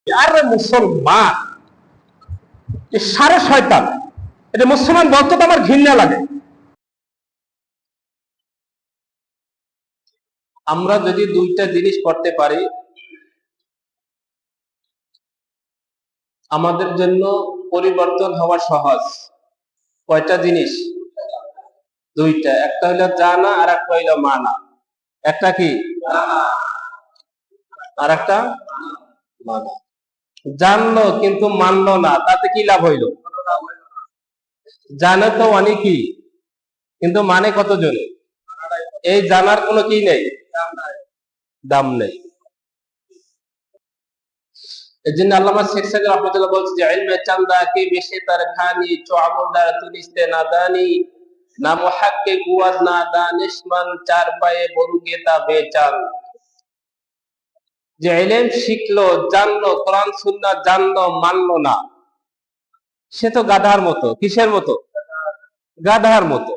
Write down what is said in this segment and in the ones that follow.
আরে মুসলমান সারে শয়তান, এটা মুসলমান বলতে তো আমার ঘৃণা লাগে। আমরা যদি দুইটা জিনিস করতে পারি আমাদের জন্য পরিবর্তন হওয়া সহজ। কয়টা জিনিস? দুইটা। একটা হইলো জানা আর একটা হইলো মানা। একটা কি আর একটা মানা। জানলো কিন্তু মানলো না, তাতে কি লাভ হইল? জানে তো অনেকই, কিন্তু মানে কতজন? এই জানার কোনো কি নেই, দাম নেই। এই জন্য আল্লামা শেখ সাহেব রাহমাতুল্লাহ বলছে যে ইলমে চান্দা কে বেশে তার খানি চো আমলদার তুলিস্তে নাদানি না মুহাক্কিক ওয়াজ না দানিশমান চার পায়ে বরু গেতা বেচান। যে ইলম শিখলো, জানলো, কোরআন সুন্নাহ জানলো, মানলো না, সে তো গাধার মতো। কিসের মতো? গাধার মতো।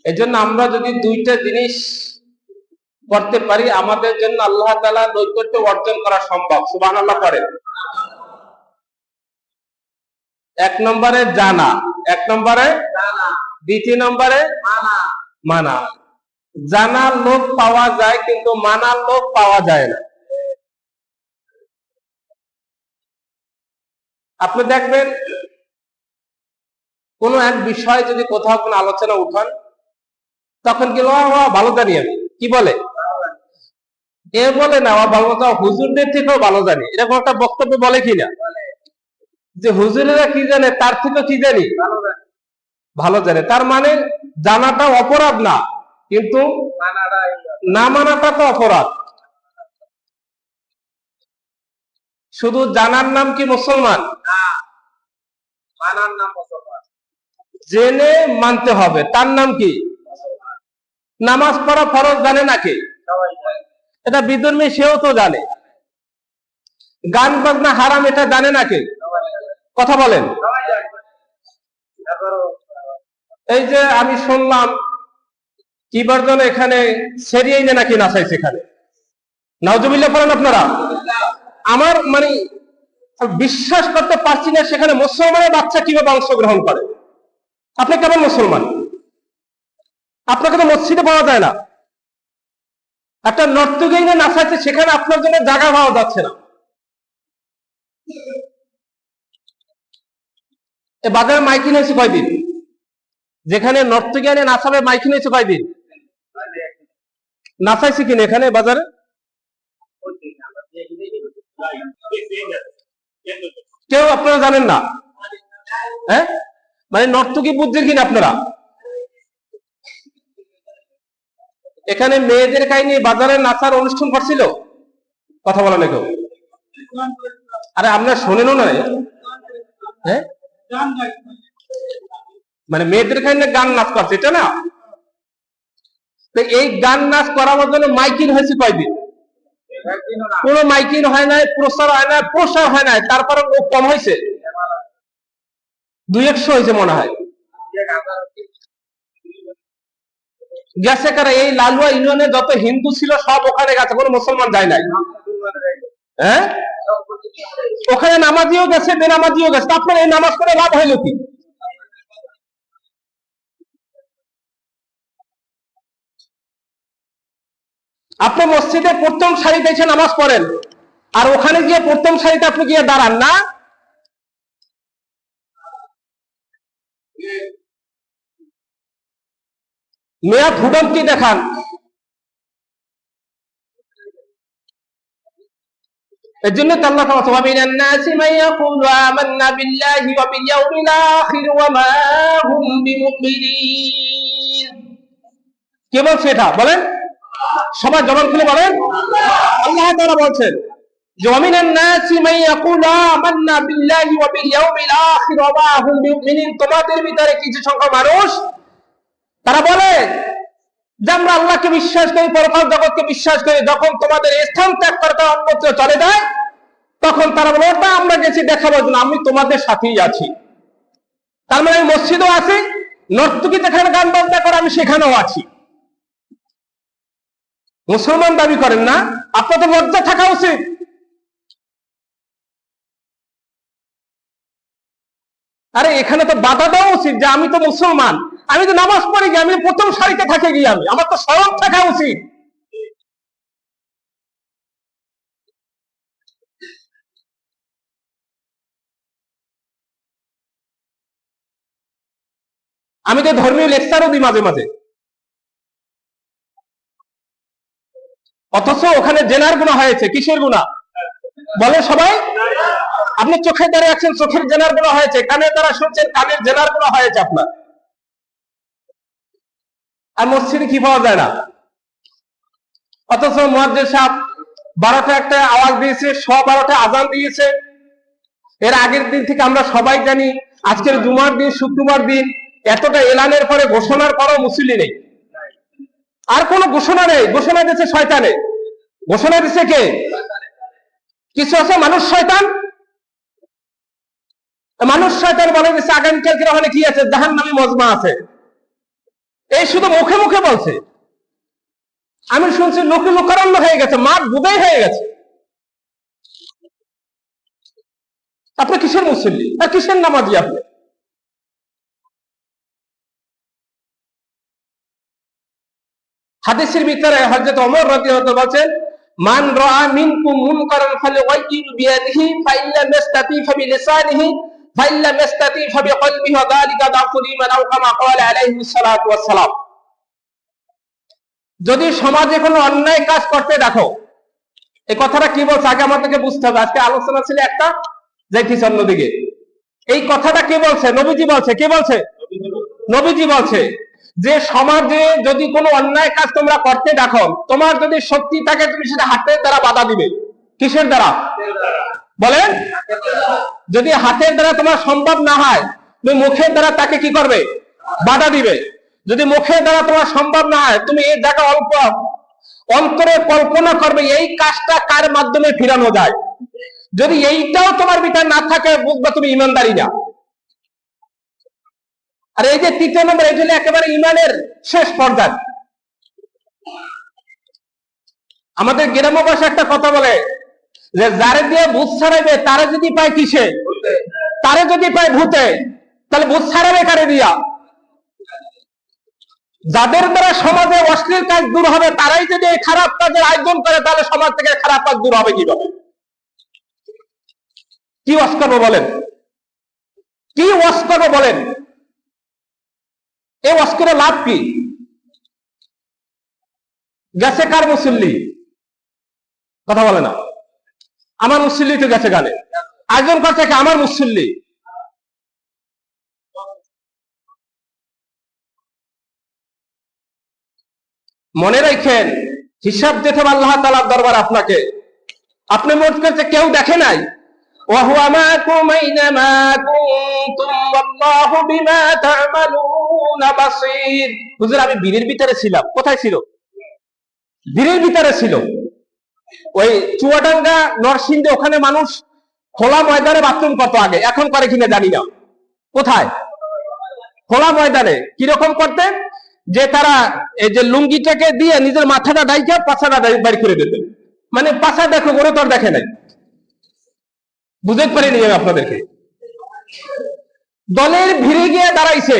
এই জন্য আমরা যদি দুইটা জিনিস করতে পারি আমাদের জন্য আল্লাহ তাআলা নৈকট্য অর্জন করা সম্ভব। সুবহানাল্লাহ পড়েন। এক নম্বরে জানা, এক নম্বরে দ্বিতীয় নম্বরে মানা। জানার লোক পাওয়া যায় কিন্তু মানার লোক পাওয়া যায় না। আপনি দেখবেন কোন এক বিষয় যদি কোথাও কোনো আলোচনা উঠান তখন কি ভালো জানি আমি, কি বলে এ বলে না ভালো, হুজুরদের থেকেও ভালো জানি, এরকম একটা বক্তব্য বলে কিনা? যে হুজুরেরা কি জানে তার থেকেও কি জানি ভালো জানে। তার মানে জানাটা অপরাধ না, কিন্তু না মানাটা তো অপরাধ। শুধু জানার নাম কি মুসলমান? মানার নাম মুসলমান। জেনে মানতে হবে, তার নাম কি? নামাজ পড়া ফরজ জানে নাকি? এটা বিধর্মী, সেও তো জানে। গান বাজনা হারাম, এটা জানে নাকি? কথা বলেন। এই যে আমি শুনলাম কি বর্জন এখানে সেরিয়াই নাকি নাচাইছে এখানে, নাউজুবিল্লাহ পড়েন আপনারা। আমার মানে বিশ্বাস করতে পারছি না সেখানে মুসলমানের বাচ্চা কিভাবে অংশগ্রহণ করে। আপনি কেমন মুসলমান? আপনাকে তো মসজিদে পাওয়া যায় না। একটা নর্তকী নাচাইছে সেখানে আপনার জন্য জায়গা পাওয়া যাচ্ছে না। এ বাজারে মাইকিং হয়েছে কয়দিন? যেখানে নর্তকী নাচাবে মাইকিং হয়েছে কয়দিন? নাচাইছে কিনা এখানে বাজারে? কেউ আপনারা জানেন না? হ্যাঁ, মানে নর্তকী বুঝছেন কিনা আপনারা? এখানে মেয়েদের কাহিনী বাজারে নাচার অনুষ্ঠান করছিল, কথা বলা না কেউ। আরে আপনারা শোনেনও না? হ্যাঁ, মানে মেয়েদের কাহিনী গান নাচ করছে, এটা না? এই গান নাচ করার জন্য মাইকিং হয়েছে কয়দিন? কোন মাইকিং হয় নাই, প্রচার হয় নাই, প্রসার হয় নাই, তারপরে লোক কম হয়েছে, 200 হয়েছে মনে হয়। গেছে কারা? এই লালুয়া ইউনিয়নে যত হিন্দু ছিল সব ওখানে গেছে, কোনো মুসলমান যায় নাই। হ্যাঁ, ওখানে নামাজিও গেছে, বেনামাজিও গেছে। আপনার এই নামাজ পড়ে লাভ হইল কি? আপনি মসজিদে প্রথম সারিতে এসে নামাজ পড়েন, আর ওখানে গিয়ে প্রথম সারিতে আপনি গিয়ে দাঁড়ান না। মেয়া ফুডমটি দেখান। এর জন্য তো আল্লাহ তাআলা মিনান নাসি মান ইয়াকুলু আমান্না বিল্লাহি ওয়া বিল ইয়াউমিল আখির ওয়া মা হুম বিমুমিনিন। কে বলছে এটা? বলেন সবাই জবান খুলে বলেন। আল্লাহ তাআলা বলছেন যে ওয়া মিনান নাসি মান ইয়াকুলু আমান্না বিল্লাহি ওয়া বিল ইয়াউমিল আখির ওয়া মা হুম বিমুমিনিন। তোমাদের ভিতরে কিছু সংখ্যক মানুষ তারা বলে যে আমরা আল্লাহকে বিশ্বাস করি, পরকাল জগৎকে বিশ্বাস করি। যখন তোমাদের স্থান ত্যাগ করতে অন্যত্র চলে যায় তখন তারা বলে ওটা আমরা গেছি দেখাবার জন্য, আমি তোমাদের সাথেই আছি। তার মানে আমি মসজিদও আছি, নর্তকী যেখানে গান বাজনা করে আমি সেখানেও আছি। মুসলমান দাবি করেন না? আপনাদের লজ্জা থাকা উচিত। আরে এখানে তো বাধা দেওয়া উচিত যে আমি তো মুসলমান, আমি তো নামাজ পড়ি গিয়ে, আমি প্রথম সারিতে থাকে গিয়ে, আমার তো সরব থাকা উচিত। আমি তো ধর্মীয় লেকচারও দিই মাঝে মাঝে, অথচ ওখানে জেনার গুনাহ হয়েছে। কিসের গুনাহ বলে সবাই? আপনি চোখে দ্বারা রাখছেন, চোখের জেনার গুনাহ হয়েছে, কানের দ্বারা শুনছেন, কানের জেনার গুনাহ হয়েছে আপনার। আর মসজিদে কি পাওয়া যায় না, অথচ মুয়াজ্জিন সাহেব 12টা একটা আওয়াজ দিয়েছে, 12টা আজান দিয়েছে। এর আগের দিন থেকে আমরা সবাই জানি আজকের জুমার দিন, শুক্রবার দিন, এতটা এলানের পরে, ঘোষণার পরও মুসল্লি নেই। আর কোন ঘোষণা নেই, ঘোষণা দিচ্ছে শয়তানে। ঘোষণা দিচ্ছে কে? কিছু আছে মানুষ শয়তান, মানুষ শয়তান বলে দিচ্ছে আগামীকালকে ওখানে কি আছে, জাহান্নামী মজমা আছে। এই শুধু মুখে মুখে বলছে, আমি শুনছি লোকে লোকারণ্য হয়ে গেছে, মাঠ বুদাই হয়ে গেছে। আপনি কিসের মুসল্লি আর কিসের নামাজি? আপনি হাদিসের ভিতরে হযরত ওমর রাদিয়াল্লাহু আনহু বলেন, মান রাআ মিনকুম মুনকারান ফালইয়ুগাইয়ির বিয়াদিহি ফাইল্লা মাস্তাতি ফাবিলিসানিহি ফাইল্লা মাস্তাতি ফাবিকলবিহি ওয়া যালিকা দাফুল ঈমান আও কামা ক্বালা আলাইহিস সালাতু ওয়াস সালাম। যদি সমাজে কোনো অন্যায় কাজ করতে দেখো, এই কথাটা কি বলছে আগে আমাদেরকে বুঝতে হবে। আজকে আলোচনা ছিল একটা, যাইতেছে অন্যদিকে। এই কথাটা কে বলছে? নবীজি বলছে। কে বলছে? নবীজি বলছে যে সমাজে যদি কোনো অন্যায় কাজ তোমরা করতে দেখো, তোমার যদি শক্তি থাকে তুমি সেটা হাতের দ্বারা বাধা দিবে। কিসের দ্বারা বলেন? যদি হাতের দ্বারা তোমার সম্ভব না হয়, তুমি মুখের দ্বারা তাকে কি করবে? বাধা দিবে। যদি মুখের দ্বারা তোমার সম্ভব না হয়, তুমি এই জায়গা অল্প অন্তরে কল্পনা করবে এই কাজটা কার মাধ্যমে ফিরানো যায়। যদি এইটাও তোমার ভিতরে না থাকে, বুঝবা তুমি ইমানদারি না। আর এই যে 3 নম্বর, এই জন্য একেবারে ইমানের শেষ পর্যায়ে। আমাদের গ্রাম্য ভাষায় একটা কথা বলে যে যারে দিয়ে ভূত ছাড়াইবে তারে যদি পায় কিসে, তারে যদি পায় ভূতে, তাহলে ভূত ছাড়াবে কারে দিয়া? যাদের দ্বারা সমাজে অশ্লীল কাজ দূর হবে, তারাই যদি এই খারাপ কাজের আয়োজন করে, তাহলে সমাজ থেকে খারাপ কাজ দূর হবে কিভাবে? কি ওয়াজ করবো বলেন? কি ওয়াজ করবো বলেন? এই ওয়াজ করে লাভ কি? গেছে কার মুসল্লি? কথা বলে না। আমার মুসল্লি তো গেছে গানে, আয়োজন করছে আমার মুসল্লি। মনে রাখেন, হিসাব দিতে হবে আল্লাহ তাআলার দরবার আপনাকে। আপনি মনে করছে কেউ দেখে নাই। ওয়াহুয়া মাকুম আইনামা কুনতুম ওয়াল্লাহু বিমা তা'মালুনা বাসীর। হুজুর আমি বীরের ভিতরে ছিলাম। কোথায় ছিল? বীরের ভিতরে ছিল। ওই চুয়াডাঙ্গা নরসিংদী, ওখানে মানুষ খোলা ময়দানে বাথরুম করতো আগে, এখন করে কিনা জানি না। কোথায়? খোলা ময়দানে। কিরকম করতেন যে তারা এই যে লুঙ্গিটাকে দিয়ে নিজের মাথাটা ডাইকা পাছাটা বাইর করে দিতেন। মানে পাছা দেখো, ওরে তো আর দেখে নাই। বুঝতে পারিনি আমি আপনাদেরকে। দলের ভিড়ে গিয়ে দাঁড়াইছে,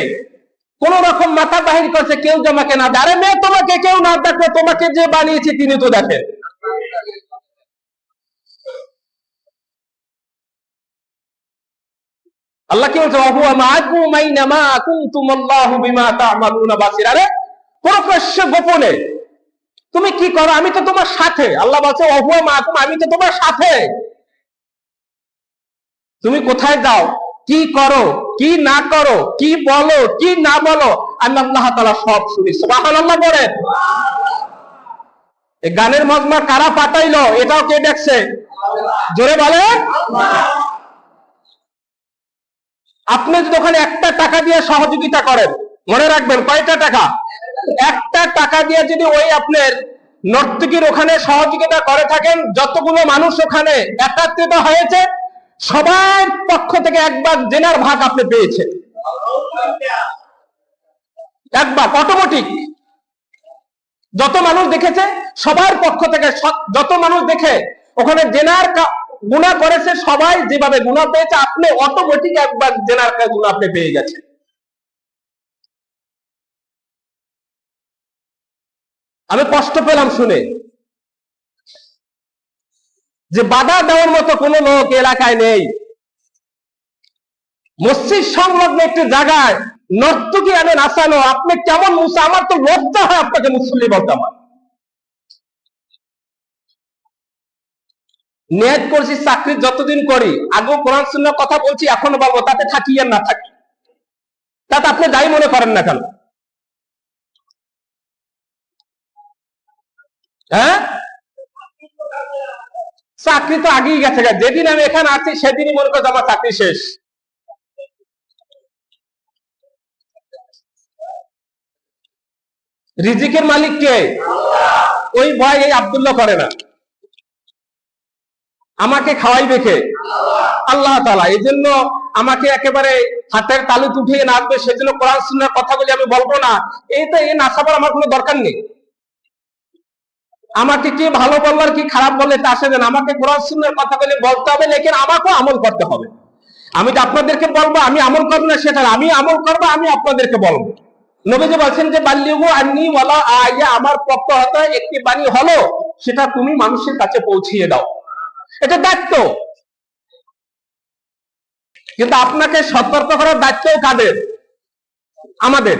কোন রকম মাথা বাহির করছে, কেউ তোমাকে না দাঁড়ে, মেয়ে তোমাকে কেউ না দেখো, তোমাকে যে বানিয়েছে তিনি তো দেখেন। আল্লাহ কি বলছে? ওয়াহুয়া মাকুম আইনামা কুনতুম আল্লাহু বিমা তা'মালুনা বাসীর। আরে প্রকাশ্য গোপনে তুমি কি করো, আমি তো তোমার সাথে। আল্লাহ বলছে ওয়াহুয়া মাকুম, আমি তো তোমার সাথে। তুমি কোথায় যাও, কি করো, কি না করো, কি বলো, কি না বলো, আমি আল্লাহ তাআলা সব শুনি। সুবহানাল্লাহ বলেন। এই গানের মজমা কারা পাঠাইলো, এটাও কে দেখছে? জোরে বলেন। আপনি যদি ওখানে 1টা টাকা দিয়ে সহযোগিতা করেন, মনে রাখবেন কয়টা টাকা? 1টা টাকা দিয়ে যদি ওই আপনার নর্তকীর ওখানে সহযোগিতা করে থাকেন, যতগুলো মানুষ ওখানে একত্রিত হয়েছে, সবার পক্ষ থেকে একবার জেনার ভাগ আপনি পেয়েছেন। একবার অটোমেটিক। যত মানুষ দেখেছে সবার পক্ষ থেকে, যত মানুষ দেখে ওখানে জেনার গুনাহ করেছে সবাই যেভাবে গুনাহ পেয়েছে, আপনি অটোমেটিক একবার জেনার গুনাহ আপনি পেয়ে গেছেন। আমি কষ্ট পেলাম শুনে যে বাধা দেওয়ার মতো কোনো লোক এলাকায় নেই। মসজিদ সংলগ্ন একটি জায়গায় নর্তকী আমি নাচানো, আপনি কেমন মুসা? আমার তো লজ্জা হয় আপনাকে মুসল্লি বলতে। আমার নিয়ত করছি চাকরি যতদিন করি, আগেও কোরআন সুন্নাহর কথা বলছি, এখনো বলবো, তাতে থাকি আর না থাকি, তাতে আপনি দায়ী মনে করেন না কেন? হ্যাঁ, চাকরি তো আগেই গেছে, যেদিন আমি এখানে আছি সেদিনই মনে করছি আমার চাকরি শেষ। রিজিকের মালিক কে? ওই ভয় এই আব্দুল্লাহ করে না। আমাকে খাওয়াইবে কে? আল্লাহ তাআলা। এই জন্য আমাকে একেবারে হাতের তালুতে উঠিয়ে নাচবে, সেজন্য কোরআন সুন্নাহর কথাগুলি আমি বলবো না। এইটা এই নাচাবার আমার কোনো দরকার নেই। আমাকে কি ভালো বলবার কি খারাপ বললে তা আসে না, আমাকে কোরআন সুন্নাহর কথাগুলি বলতে হবে, লেকিন আমাকেও আমল করতে হবে। আমি তো আপনাদেরকে বলবো আমি আমল করবো না সেটা, আমি আমল করবো, আমি আপনাদেরকে বলবো। নবীজি বলছেন যে বাল্লিগু আন্নী ওয়ালা আয়া, আমার পক্ষ হতে একটি বাণী হলো, সেটা তুমি মানুষের কাছে পৌঁছিয়ে দাও, এটা দায়িত্ব। কিন্তু আপনাকে সতর্ক করার দায়িত্ব কাদের? আমাদের।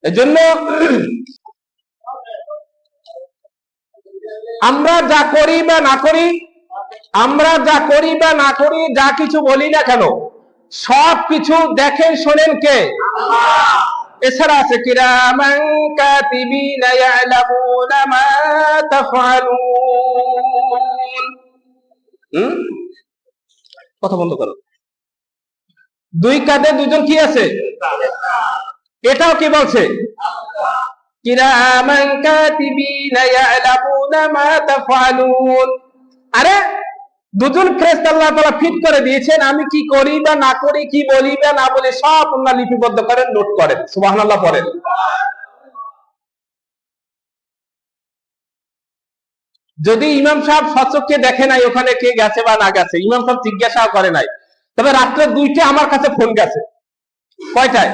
এজন্য আমরা যা করি বা না করি, যা কিছু বলি না কেন, সব কিছু দেখেন শোনেন কে? এছাড়া আছে কিরামান কাতিবিনা ইয়ালামুনা মা তাফআলুন। কথা বন্ধ করো। দুই কাঁধে দুজন কি আছে? এটাও কি বলছে? কিরামান কাতিবিনা ইয়ালামুনা মা তাফআলুন। আরে দুজন ফেরেশতা আল্লাহ তাআলা ফিট করে দিয়েছেন, আমি কি করি বা না করি, কি বলি বা না বলি, সব আল্লাহ লিপিবদ্ধ করেন, নোট করেন। সুবহানাল্লাহ পড়েন। যদি ইমাম সাহেব সচক্ষে দেখে নাই ওখানে কে গেছে বা না গেছে, ইমাম সাহেব জিজ্ঞাসা করে নাই, তবে রাত্রে 2টা আমার কাছে ফোন গেছে। কয়টায়?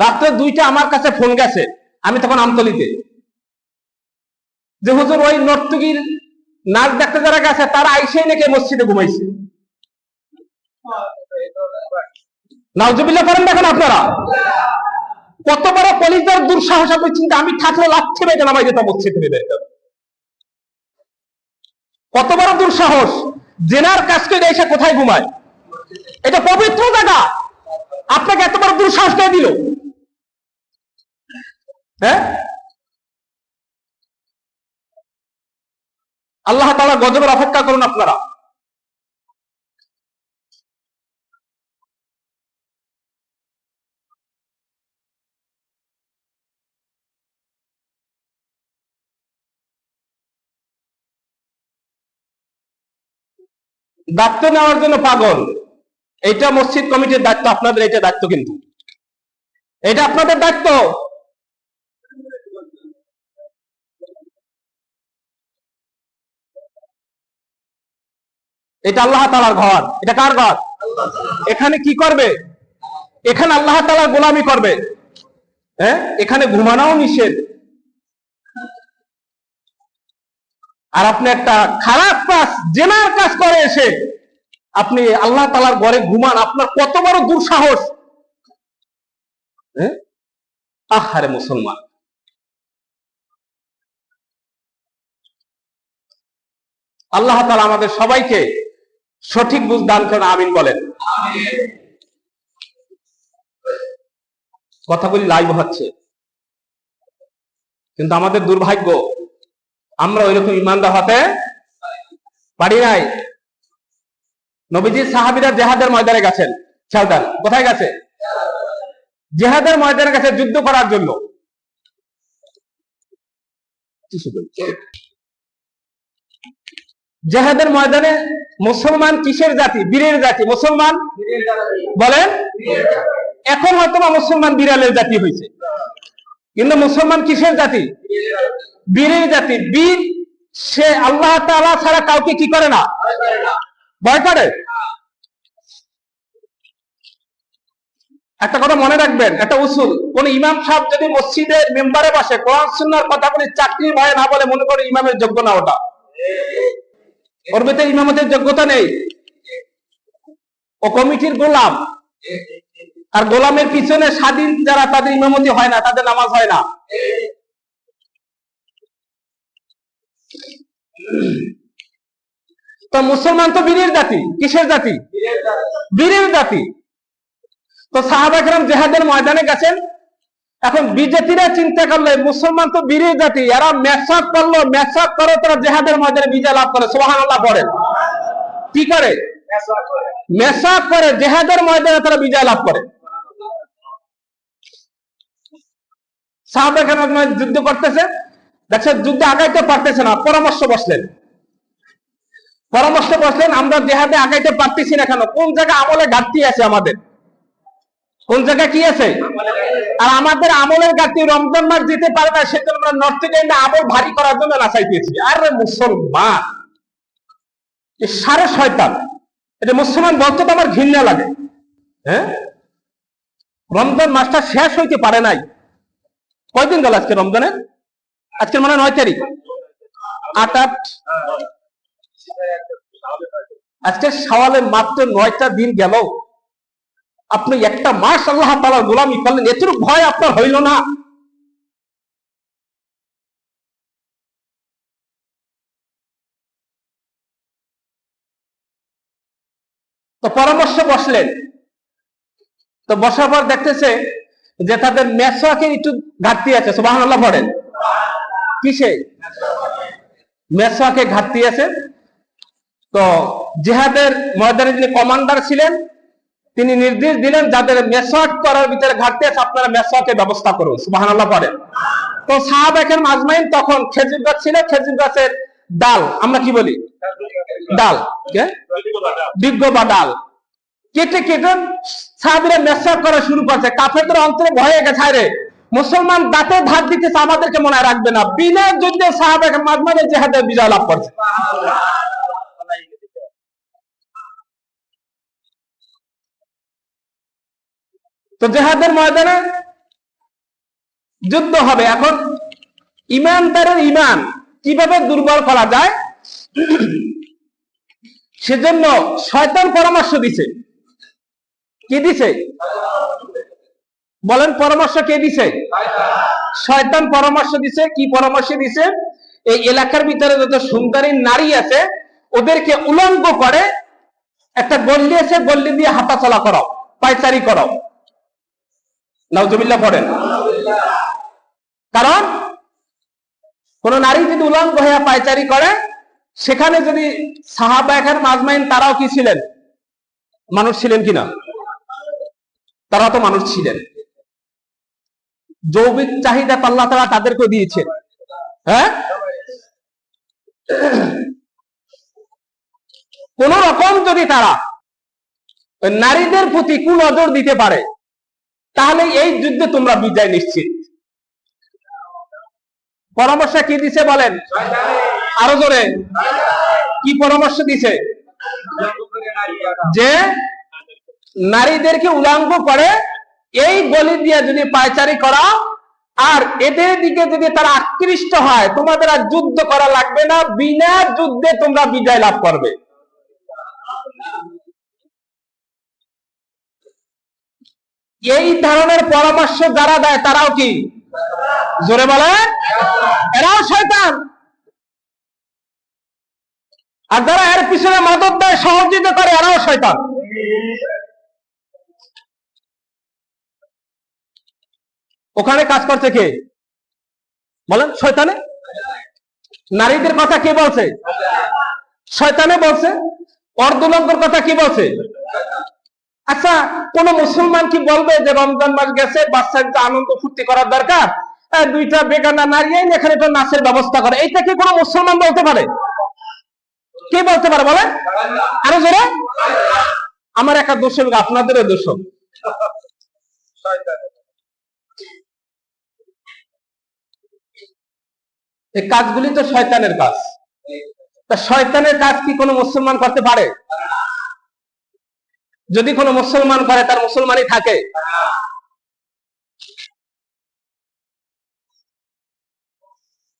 রাত্রে 2টা আমার কাছে ফোন গেছে। আমি তখন আমতলিতে, যে হুজুর ওই নর্তকীর নাচ দেখতে যারা গেছে তারা আইসেই নাকি মসজিদে ঘুমাইছে। নাউজুবিল্লাহ করেন। দেখেন আপনারা কত বড় কলিজার দুঃসাহস। আপনি চিন্তা, আমি থাকলে লাচ্ছি বেঁধে নামাই যেতাম মসজিদে। কত বড় দুঃসাহস! জেনার কাজ করে এসে কোথায় ঘুমায়? এটা পবিত্র জায়গা, আপনাকে এত বড় দুঃসাহস কে দিল? হ্যাঁ, আল্লাহ তাআলার গজবের অপেক্ষা করুন আপনারা। দায়িত্ব নেওয়ার জন্য পাগল, এটা মসজিদ কমিটির দায়িত্ব, আপনাদের এটা দায়িত্ব, কিন্তু এটা আপনাদের দায়িত্ব। এটা আল্লাহ তাআলার ঘর। এটা কার ঘর? এখানে কি করবে? এখানে আল্লাহ তাআলার গোলামি করবে। হ্যাঁ, এখানে ঘুমানোও নিষেধ। আর আপনি একটা খারাপ কাজ, জেনার কাজ করে এসে আপনি আল্লাহ তাআলার ঘরে ঘুমান, আপনার কত বড় দুঃসাহস! আহারে মুসলমান, আল্লাহ তাআলা আমাদের সবাইকে সঠিক বুঝ দান করেন, আমিন বলেন। কথাগুলি লাইভ হচ্ছে, কিন্তু আমাদের দুর্ভাগ্য আমরা ওইরকম ইমানদার হতে পারি নাই। নবীজির সাহাবীরা জিহাদের ময়দানে গেছেন। সাউদান কোথায় গেছে? জিহাদের ময়দানে গেছে যুদ্ধ করার জন্য। জিহাদের ময়দানে মুসলমান কিসের জাতি? বীরের জাতি। মুসলমান বলেন, এখন হয়তো মুসলমান বিড়ালের জাতি হয়েছে, কিন্তু মুসলমান কিসের জাতি? বীরের জাতি। বীর সে আল্লাহ তাআলা ছাড়া কাউকে কি করে না, ভয় করে। একটা কথা মনে রাখবেন, একটা উসুল, কোন ইমাম সাহেব যদি মসজিদের মেম্বারে বসে কোরআন সুন্নাহর কথা বলে চাকরির ভয়ে না বলে, মনে করে ইমামের যোগ্য না, ওটা ওর ভিতরে ইমামতের যোগ্যতা নেই, ও কমিটির গোলাম। আর গোলামের পিছনে স্বাধীন যারা, তাদের ইমামতি হয় না, তাদের নামাজ হয় না। তো মুসলমান তো বীরের জাতি। কিসের জাতি? বীরের জাতি। তো সাহাবা কেরাম জিহাদের ময়দানে গেছেন। এখন বিজেপিরা চিন্তা করলে মুসলমান তো বীরের জাতি, এরা মেসাক করলো, মেসাক করে তারা জিহাদের ময়দানে বিজয় লাভ করে। সুবহানাল্লাহ পড়েন। কি করে? মেসাক করে জিহাদের ময়দানে তারা বিজয় লাভ করে। সাহাবা কেরাম যুদ্ধ করতেছে, দেখছেন যুদ্ধে আগাইতে পারতেছে না, পরামর্শ বসলেন। আমরা জিহাদে আগাইতে পারতেছি না কেন? কোন জায়গায় আমলে ঘাটতি আছে আমাদের? কোন জায়গায় কি আছে? আর আমাদের আমলের ঘাটতি, রমজান মাস দিতে পারে না, সেজন্য আমরা নর্থ ইন্ডিয়ান আমল ভারী করার জন্য নাচাইতেছি। আরে মুসলমান, সারে শয়তান, এটা মুসলমান বলতে তো আমার ঘৃণা লাগে। হ্যাঁ, রমজান মাসটা শেষ হইতে পারে নাই। কয়দিন গেল আজকে রমজানের? আজকে মানে 9 তারিখ, 8 আজকে শাওয়ালে মাত্র 9টা দিন গেল। আপনি একটা মাস আল্লাহ তাআলার গোলামি করলেন, এতটুকু ভয় আপনার হইল না? তো পরামর্শ বসলেন। তো বসার পর দেখতেছে যে তাদের মেসওয়াকের একটু ঘাটতি আছে। সুবহানাল্লাহ পড়েন। কিসে? মেসওয়াকে ঘাটতি আছে। তো জিহাদের ময়দানে যিনি কমান্ডার ছিলেন, তিনি নির্দেশ দিলেন যাদের মেসওয়াক করার ভিতরে ঘাটতি আছে আপনারা মেসওয়াকের ব্যবস্থা করুন। সুবহানাল্লাহ পড়েন। তো সাহাবা কেরাম আজমাইন তখন খেজুর গাছ ছিল, খেজুর গাছের ডাল, আমরা কি বলি? ডাল, বিজ্ঞ বা ডাল কেটে কেটে সাহাবীরা মেসওয়াক করা শুরু করছে। কাফেরদের অন্তরে ভয়ে গেছে, রে মুসলমান দাঁতে ধার দিতেছে, আমাদেরকে মনে রাখবে না। বিনা যুদ্ধে সাহাবা কেরাম মাজমানে জিহাদে বিজয় লাভ করছে। তো জিহাদের ময়দানে যুদ্ধ হবে। এখন ইমানদারের ইমান কিভাবে দুর্বল করা যায়, সেজন্য শয়তান পরামর্শ দিছে। কি দিছে? বলেন, পরামর্শ কে দিছে? শয়তান পরামর্শ দিছে। কি পরামর্শ দিছে? এই এলাকার ভিতরে যত সুন্দরী নারী আছে ওদেরকে উলঙ্গ করে একটা গল্লি আছে, গল্লি দিয়ে হাঁটাচলা করাও, পায়চারি করাও। নাউজুবিল্লাহ পড়েন। কারণ কোন নারী যদি উলঙ্গ হয়ে পায়চারি করে, সেখানে যদি সাহাবা কেরাম আজমাইন তারাও কি ছিলেন? মানুষ ছিলেন কিনা? তারা তো মানুষ ছিলেন। যৌবিক চাহিদা আল্লাহ তাআলা তাদেরকে দিয়েছেন। হ্যাঁ, কোন রকম যদি তারা নারীদের প্রতি কুনজর দিতে পারে, তাহলে এই যুদ্ধে তোমরা বিজয় নিশ্চিত। পরামর্শ কি দিছে বলেন? আরো জোরে। কি পরামর্শ দিছে? যে নারীদেরকে উলঙ্গ করে এই গলি দিয়ে যদি পায়চারি করা, আর এদের দিকে যদি তারা আকৃষ্ট হয়, তোমাদের আর যুদ্ধ করা লাগবে না, বিনা যুদ্ধে তোমরা বিজয় লাভ করবে। এই ধরনের পরামর্শ যারা দেয় তারাও কি? জোরে বলে, এরাও শয়তান। আর যারা এর পিছনে মদদ দেয়, সহযোগিতা করে, এরাও শয়তান। ওখানে কাজ করছে কে বলেন? শয়তানে। নারীদের কথা কে বলছে? শয়তানে বলছে। অর্ধলঙ্গর কথা কি বলছে? আচ্ছা, কোন মুসলমান কি বলবে যে রমজান মাস গেছে, বাচ্চাদের আনন্দ ফুর্তি করার দরকার, দুইটা বেগানা নারী এখানে একটা নাচের ব্যবস্থা করে? এইটা কি কোন মুসলমান বলতে পারে? কে বলতে পারে বলেন? আরো জোরে। আমার একটা দোষ, আপনাদেরও দোষ। এই কাজগুলি তো শয়তানের কাজ। তা শয়তানের কাজ কি কোনো মুসলমান করতে পারে? যদি কোনো মুসলমান করে তার মুসলমানই থাকে।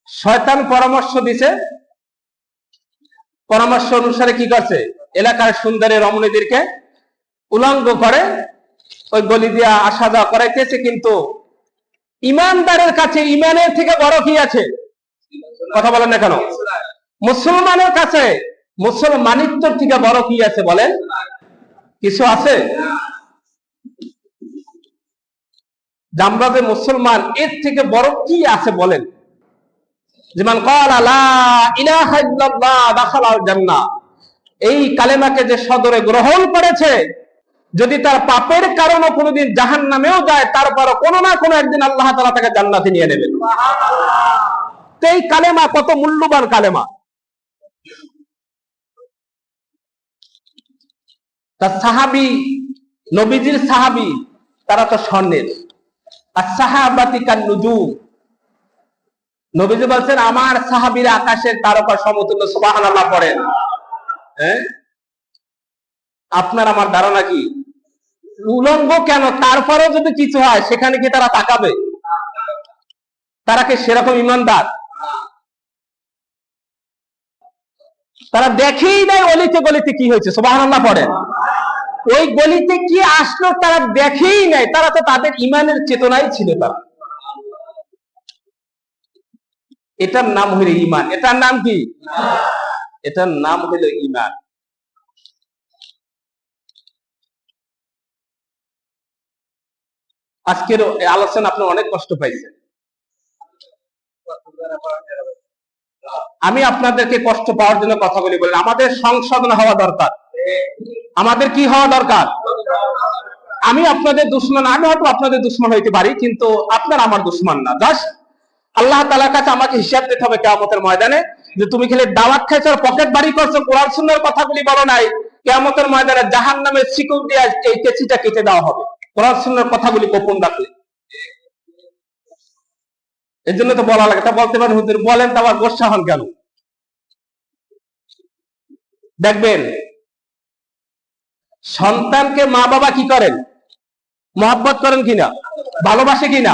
শয়তান পরামর্শ দিছে, পরামর্শ অনুসারে কি করছে, এলাকার সুন্দরী রমণীদেরকে উলঙ্গ করে ওই গলি দিয়া আসা যাওয়া করাইতেছে। কিন্তু ইমানদারের কাছে ইমানের থেকে বড় কি আছে? কথা বলেন না কেন? মুসলমানের কাছে মুসলমানিত্বের থেকে বড় কি আছে বলেন? কিছু আছে? আমরা যে মুসলমান, এর থেকে বড় কি আছে বলেন? যেমন ক্বালা লা ইলাহা ইল্লাল্লাহ দাখালাল জান্নাহ, এই কালেমাকে যে সদরে গ্রহণ করেছে, যদি তার পাপের কারণে কোনোদিন জাহান্নামেও যায়, তারপরও কোনো না কোনো একদিন আল্লাহ তাআলা তাকে জান্নাতে নিয়ে নেবেন। সুবহানাল্লাহ। এই কালেমা কত মূল্যবান কালেমা! তার সাহাবী, নবীজির সাহাবী, তারা তো স্বর্ণের। as-sahabati kan-nujum, নবীজি বলছেন আমার সাহাবীরা আকাশের তারকা সমতুল্য। সুবহানাল্লাহ পড়েন। হ্যাঁ, আপনার আমার ধারণা কি উলঙ্গ কেন? তারপরেও যদি কিছু হয় সেখানে কি তারা তাকাবে? তারা কি সেরকম ইমানদার? তারা দেখেই নাই অলিতে গলিতে কি হয়েছে। সুবহানাল্লাহ পড়েন। ওই গলিতে কি আসলো তারা দেখেই নাই। তারা তো তাদের ইমানের চেতনাই ছিল। তারা, এটার নাম হইল ইমান। এটার নাম কি? এটার নাম হইল ইমান। আজকের আলোচনা আপনি অনেক কষ্ট পাইছেন। আমি আপনাদেরকে কষ্ট পাওয়ার জন্য কথাগুলি বলি। আমাদের সংশোধন হওয়া দরকার। আমাদের কি হওয়া দরকার? আমি আপনাদের দুশমন, আমি হয়তো আপনাদের দুশমন হইতে পারি, কিন্তু আপনার আমার দুশমন না। জাস্ট আল্লাহ তাআলার কাছে আমাকে হিসাব দিতে হবে কিয়ামতের ময়দানে, যে তুমি খেলে দাওয়াত খাইছো, পকেট বাড়ি করছো, কোরআন সুন্নাহর কথাগুলি বলো নাই। কিয়ামতের ময়দানে জাহান্নামের শিকল দিয়ে এই কেচিটা কেটে দেওয়া হবে কোরআন সুন্নাহর কথাগুলি গোপন রাখলে। এর জন্য তো বলা লাগে। তা বলতে পারেন হুজুর বলেন, তো আবার গোসা হন কেন? দেখবেন সন্তানকে মা বাবা কি করেন? মহব্বত করেন কিনা? ভালোবাসে কিনা?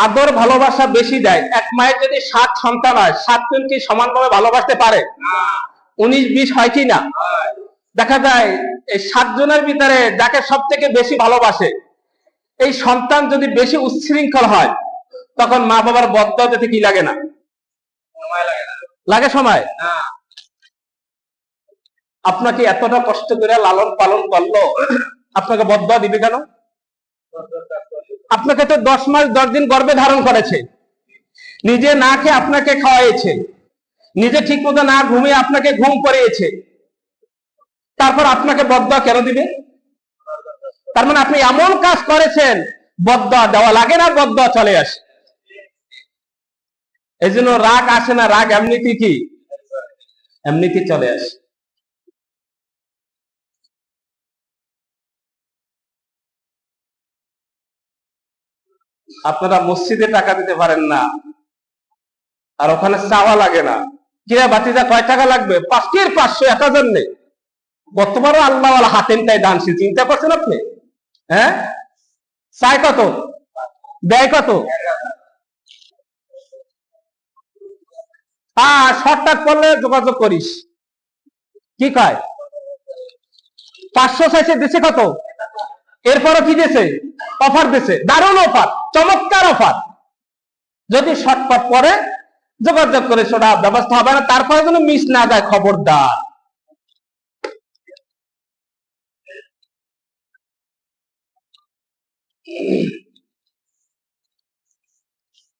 আদর ভালোবাসা বেশি দেয়। এক মায়ের যদি 7 সন্তান হয়, 7 জন কি সমানভাবে ভালোবাসতে পারে? 19-20 হয় কি না? দেখা যায় এই 7 জনের ভিতরে যাকে সব থেকে বেশি ভালোবাসে, এই সন্তান যদি বেশি উচ্ছৃঙ্খল হয়, তখন মা বাবার বদদোয়া দিতে কি লাগে না? লাগে সময়। আপনাকে এতটা কষ্ট করে লালন পালন করলো, আপনাকে বদদোয়া দিবে কেন? আপনাকে তো 10 মাস 10 দিন গর্ভে ধারণ করেছে, নিজে না খেয়ে আপনাকে খাওয়াইছে, নিজে ঠিক মতো না ঘুমিয়ে আপনাকে ঘুম পড়িয়েছে, তারপর আপনাকে বদদোয়া কেন দিবে? তার মানে আপনি এমন কাজ করেছেন, বদদোয়া দেওয়া লাগে না, বদদোয়া চলে আসে। এই জন্য রাগ আসে না, রাগ এমনিতে কি? এমনিতে চলে আসে। আপনারা মসজিদে টাকা দিতে পারেন না, আর ওখানে চাওয়া লাগে না। কিরা বাতিজা কয় টাকা লাগবে? 5 500 1000 নেই। বর্তমানে আল্লাহ হাতেনটাই দানশীল, চিন্তা করছেন আপনি? হ্যাঁ, চাই কত, দেয় কত? শর্টকাট করলে যোগাযোগ করিস। কি কয়? 500 চাইছে, দিছে কত? এরপরও কি দিয়েছে? অফার দিয়েছে, দারুণ অফার, চমৎকার অফার। যদি শর্টকাট পরে যোগাযোগ করে সেটা ব্যবস্থা হবে না, তারপরে যেন মিস না যায়, খবরদার।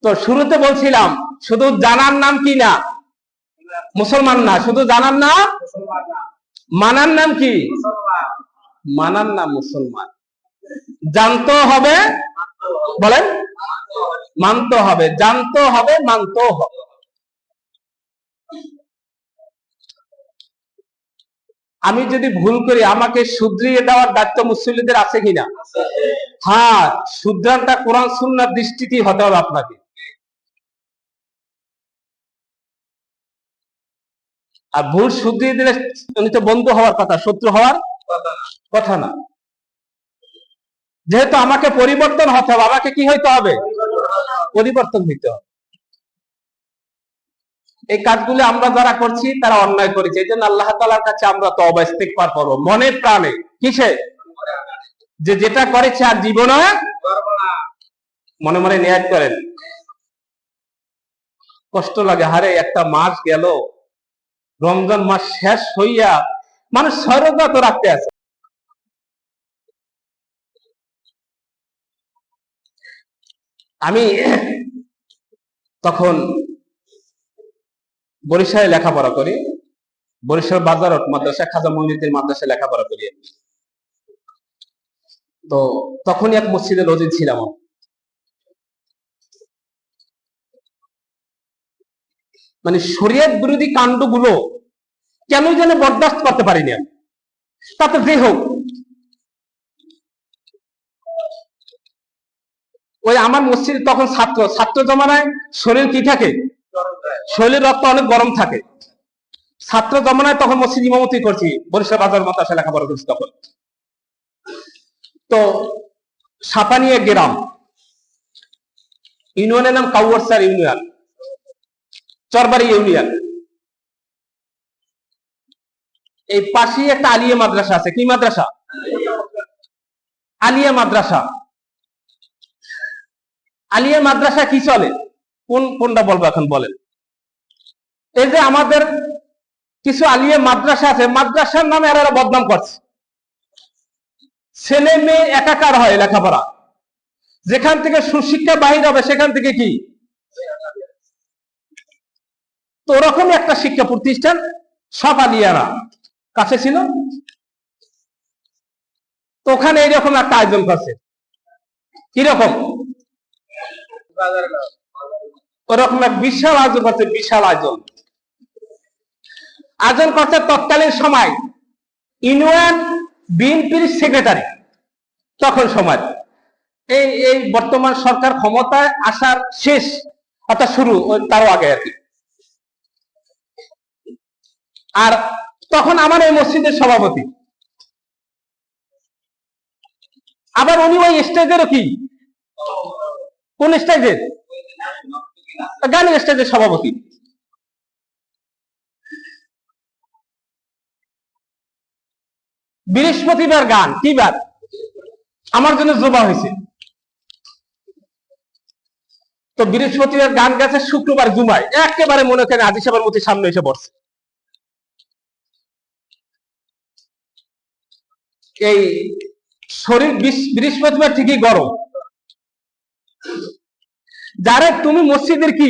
তো শুরুতে বলছিলাম শুধু জানার নাম কি না? মুসলমান না। শুধু জানার নাম, মানার নাম কি? মানার নাম মুসলমান। জানতে হবে, বলেন, মানতে হবে। জানতে হবে, মানতেও হবে। আমি যদি ভুল করি আমাকে শুধরিয়ে দেওয়ার দায়িত্ব মুসল্লিদের আছে কিনা? হ্যাঁ, শুধরানটা কোরআন সুন্নাহর দৃষ্টিতেই হতে হবে আপনাকে। আর ভুল শুধরিয়ে দিলে উনি তো বন্ধু হওয়ার কথা, শত্রু হওয়ার কথা না। যেহেতু আমাকে পরিবর্তন হতে হবে, আমাকে কি হইতে হবে? পরিবর্তন হইতে হবে। এই কাজগুলো আমরা যারা করছি তারা অন্যায় করেছে, এই জন্য আল্লাহ তাআলার কাছে আমরা তওবা ইস্তিগফার করব মনে প্রাণে। কিসে? যে যেটা করেছে আর জীবনে করব না। মনে মনে নিয়ত করেন। কষ্ট লাগে, হারে একটা মাস গেল, রমজান মাস শেষ হইয়া মানুষ 6 রোজা তো রাখতে আছে। আমি তখন বরিশালে লেখাপড়া করি, বরিশাল বাজারত মাদ্রাসা, খাজা মঈনুদ্দিন মাদ্রাসায় লেখাপড়া করি। তো তখনই এক মসজিদে রোজী ছিলাম। মানে শরীয়ত বিরোধী কাণ্ডগুলো কেন যেন বরদাস্ত করতে পারিনি আমি। তাতে যে হোক, ওই আমার মসজিদে তখন ছাত্র জমানায় শরীর কি থাকে? শরীরের রক্ত অনেক গরম থাকে। ছাত্র জমানায় তখন মসজিদ ইমামতি করছি, বরিশাল বাজার মাদ্রাসায় লেখাপড়া করছি তখন। তো সাপানিয়া গ্রাম, ইউনিয়নের নাম কাউয়ারসার ইউনিয়ন, চরবাড়ি ইউনিয়ন। এই পাশেই একটা আলিয়া মাদ্রাসা আছে। কি মাদ্রাসা? আলিয়া মাদ্রাসা। আলিয়া মাদ্রাসা কি চলে? কোনটা বলবো এখন বলেন? এই যে আমাদের কিছু আলিয়া মাদ্রাসা আছে, মাদ্রাসার নামে এরা বদনাম করছে। ছেলে মেয়ে একাকার হয় লেখাপড়া, যেখান থেকে সুশিক্ষা বাহির হবে সেখান থেকে কি তো ওরকম একটা শিক্ষা প্রতিষ্ঠান সব আলিয়ারা কাছে ছিল। তো ওখানে এইরকম একটা আয়োজন করছে। কিরকম? ওরকম এক বিশাল আয়োজন করছে, বিশাল আয়োজন করছে। তৎকালীন সময় ইউনিয়ন বিএনপির সেক্রেটারি, তখন সময় এই বর্তমান সরকার ক্ষমতায় আসার শেষ অর্থাৎ শুরু তারও আগে আর কি। আর তখন আমার এই মসজিদের সভাপতি, আবার উনি ওই স্টেজেরও কি, কোন স্টেজের? গানের স্টেজের সভাপতি। বৃহস্পতিবার গান, কি বার? আমার জন্য জোবা হয়েছে। তো বৃহস্পতিবার গান গেছে, শুক্রবার জুমায় একেবারে মনে করেন আজি সাহেবের মতো সামনে এসে পড়ছে। এই শরীর বৃহস্পতিবার ঠিকই গরম। যারা তুমি মসজিদের কি,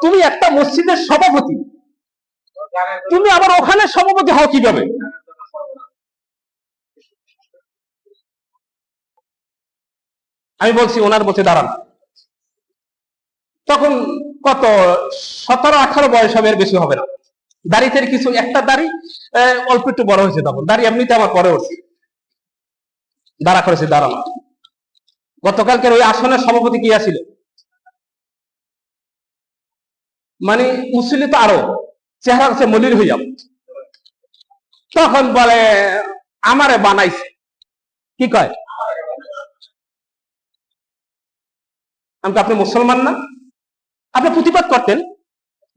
তুমি একটা মসজিদের সভাপতি, তুমি আবার ওখানে সভাপতি হও কিভাবে? আমি বলছি ওনার মধ্যে দাঁড়ান। তখন কত 17-18 বয়স হবে, এর বেশি হবে না। দাড়িতে কিছু একটা দাড়ি অল্প একটু বড় হয়েছে, তখন দাড়ি এমনিতে আমার পরে উঠছে, দাঁড়া করেছে দাঁড়ানো। গতকালকের ওই আসনের সভাপতি কি আছিল, মানে মুসলি তো আরো চেহারা হচ্ছে মলির হইয়া। তখন বলে আমারে বানাইছে, কি কয়? আমি, আপনি মুসলমান না? আপনি প্রতিবাদ করতেন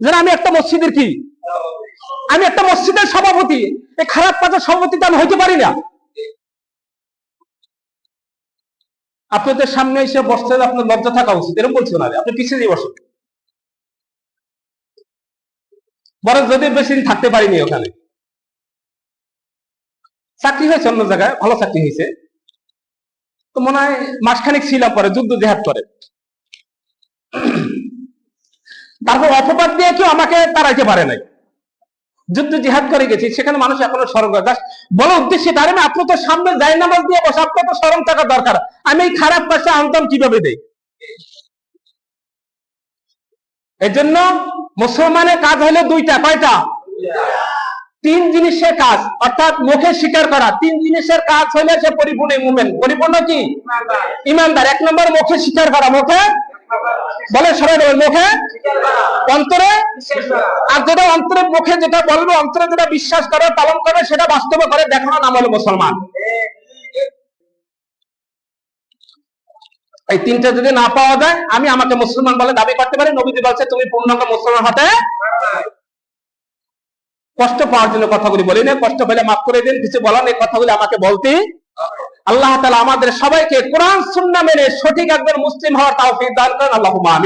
যে আমি একটা মসজিদের কি, আমি একটা মসজিদের সভাপতি, এই খারাপ কাজের সভাপতি তো আমি হইতে পারি না। আপনাদের সামনে এসে বসতে আপনার লজ্জা থাকা উচিত, এরকম বলছে না, আপনি পিছিয়ে দিয়ে বসেন। বরং যদি বেশি দিন থাকতে পারিনি ওখানে, চাকরি হয়েছে অন্য জায়গায়, ভালো চাকরি হয়েছে, তো মনে হয় মাসখানিক ছিলাম, পরে যুদ্ধ জেহাদ করে। তারপর অপবাদ দিয়ে কেউ আমাকে তাড়াইতে পারে নাই। যুদ্ধ জিহাদ করে গেছি, সেখানে মানুষ এখনো স্মরণ করে। বলো উদ্দেশ্যে তার না, আপনি তো সামনে জায় নামাজ দিয়ে বসে, আপনার তো স্মরণ থাকা দরকার। আমি এই খারাপ কাজটা আনতাম কিভাবে দেই? এই জন্য মুসলমানের কাজ হলো দুইটা। কয়টা? তিন জিনিসের কাজ, অর্থাৎ মুখে স্বীকার করা, তিন জিনিসের কাজ হলে সে পরিপূর্ণ মুমিন। পরিপূর্ণ কি? ইমানদার। এক নম্বর মুখে স্বীকার করা, মুখে বলে সবাই বলে মুখে, অন্তরে, আর যেটা অন্তরে মুখে যেটা বলবে, অন্তরে যেটা বিশ্বাস করে পালন করে সেটা বাস্তবে করে দেখানো নাম হলো মুসলমান। এই তিনটা যদি না পাওয়া যায় আমি আমাকে মুসলমান বলে দাবি করতে পারি। নবীজি বলছে তুমি পূর্ণাঙ্গ মুসলমান হতে। কষ্ট পাওয়ার জন্য কথাগুলি বলি না, কষ্ট পেলে মাফ করে দিন, কিছু বলার এই কথাগুলি আমাকে বলতে। আল্লাহ তাআলা আমাদের সবাইকে কোরআন সুন্নাহ মেনে সঠিক একজন মুসলিম হওয়ার তৌফিক দান করেন। আল্লাহুম্মা আমিন।